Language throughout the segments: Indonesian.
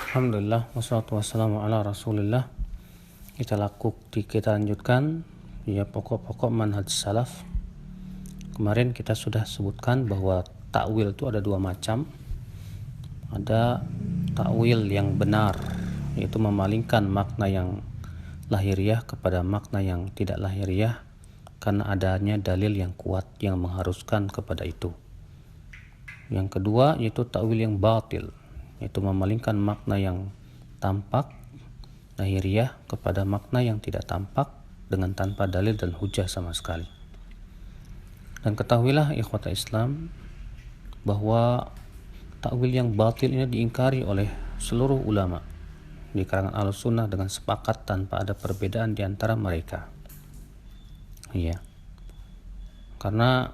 Alhamdulillah, wassalatu wassalamu ala rasulillah. Kita lanjutkan pokok-pokok manhaj salaf. Kemarin kita sudah sebutkan bahwa takwil itu ada dua macam. Ada takwil yang benar, yaitu memalingkan makna yang lahiriah kepada makna yang tidak lahiriah karena adanya dalil yang kuat yang mengharuskan kepada itu. Yang kedua yaitu takwil yang batil, yaitu memalingkan makna yang tampak lahiriah kepada makna yang tidak tampak dengan tanpa dalil dan hujah sama sekali. Dan ketahuilah ikhwata Islam bahwa takwil yang batil ini diingkari oleh seluruh ulama di kalangan Ahlussunnah dengan sepakat tanpa ada perbedaan di antara mereka. Iya. Karena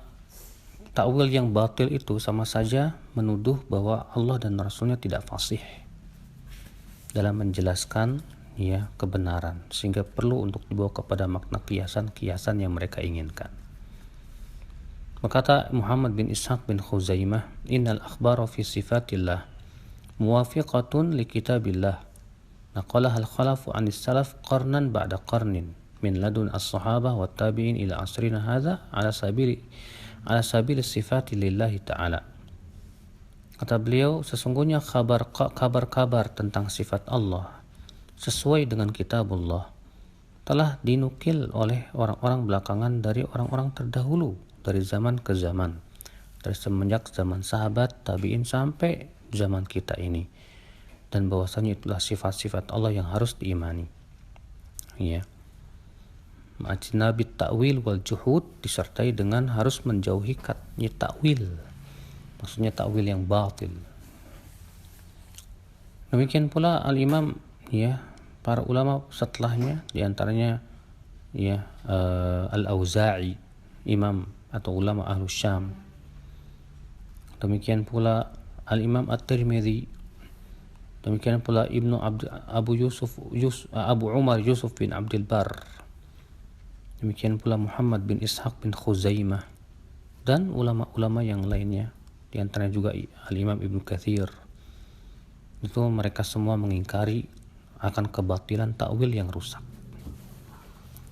takwil yang batil itu sama saja menuduh bahwa Allah dan Rasulnya tidak fasih dalam menjelaskan kebenaran, sehingga perlu untuk dibawa kepada makna kiasan-kiasan yang mereka inginkan. Berkata Muhammad bin Ishaq bin Khuzaimah, "Innal akhbara fi sifatillah muwafiqatun li kitabillah. Naqalaha al-khalafu 'anis salaf qarnan ba'da qarnin min ladun as-sahabah wat tabi'in ila asrina hadza ala sabil sifati lillahi ta'ala." Kata beliau, sesungguhnya kabar-kabar tentang sifat Allah sesuai dengan kitabullah telah dinukil oleh orang-orang belakangan dari orang-orang terdahulu dari zaman ke zaman, dari semenjak zaman sahabat, tabi'in sampai zaman kita ini, dan bahwasanya itulah sifat-sifat Allah yang harus diimani. Ya. Ma'ajnabit ta'wil wal juhud, disertai dengan harus menjauhi katanya ta'wil, maksudnya ta'wil yang batil. Demikian pula al-imam para ulama setelahnya, diantaranya al-Auza'i, imam atau ulama Ahlus Syam. Demikian pula al-imam at-Tirmidzi. Demikian pula Abu Umar Yusuf bin Abdul Bar. Demikian pula Muhammad bin Ishaq bin Khuzaimah dan ulama-ulama yang lainnya, di antaranya juga al-Imam Ibnu Katsir. Itu mereka semua mengingkari akan kebatilan takwil yang rusak.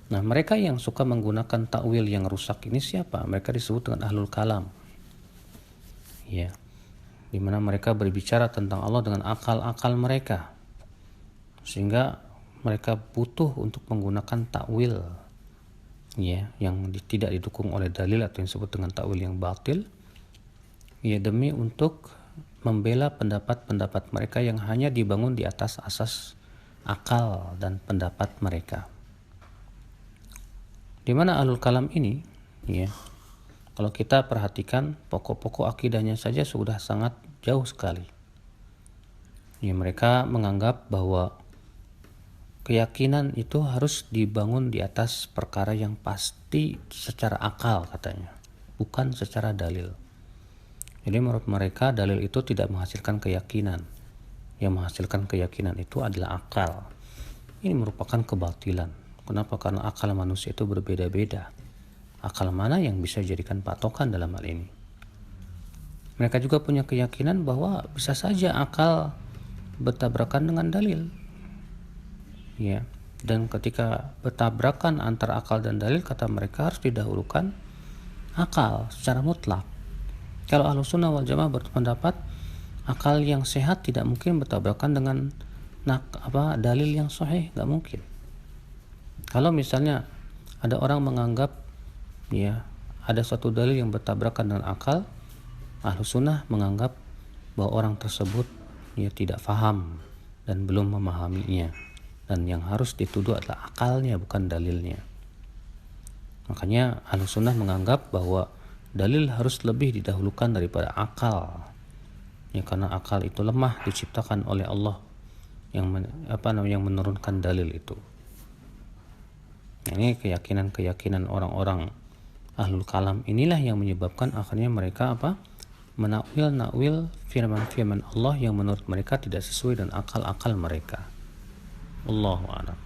Nah, mereka yang suka menggunakan takwil yang rusak ini siapa? Mereka disebut dengan ahlul kalam. Ya. Di mana mereka berbicara tentang Allah dengan akal-akal mereka. Sehingga mereka butuh untuk menggunakan takwil yang tidak didukung oleh dalil atau yang disebut dengan takwil yang batil, demi untuk membela pendapat-pendapat mereka yang hanya dibangun di atas asas akal dan pendapat mereka. Di mana ahlul kalam ini, kalau kita perhatikan pokok-pokok akidahnya saja sudah sangat jauh sekali. Mereka menganggap bahwa keyakinan itu harus dibangun di atas perkara yang pasti secara akal katanya, bukan secara dalil. Jadi menurut mereka dalil itu tidak menghasilkan keyakinan. Yang menghasilkan keyakinan itu adalah akal. Ini merupakan kebatilan. Kenapa? Karena akal manusia itu berbeda-beda. Akal mana yang bisa dijadikan patokan dalam hal ini? Mereka juga punya keyakinan bahwa bisa saja akal bertabrakan dengan dalil. Dan ketika bertabrakan antara akal dan dalil, kata mereka harus didahulukan akal secara mutlak. Kalau Ahlussunnah wal Jamaah berpendapat akal yang sehat tidak mungkin bertabrakan dengan dalil yang sahih, nggak mungkin. Kalau misalnya ada orang menganggap ada suatu dalil yang bertabrakan dengan akal, Ahlussunnah menganggap bahwa orang tersebut tidak faham dan belum memahaminya, dan yang harus dituduh adalah akalnya, bukan dalilnya. Makanya Ahlussunnah menganggap bahwa dalil harus lebih didahulukan daripada akal, karena akal itu lemah, diciptakan oleh Allah yang menurunkan dalil itu. Ini keyakinan orang-orang ahlul kalam inilah yang menyebabkan akhirnya mereka menakwil firman-firman Allah yang menurut mereka tidak sesuai dengan akal-akal mereka. Allahu a'lam.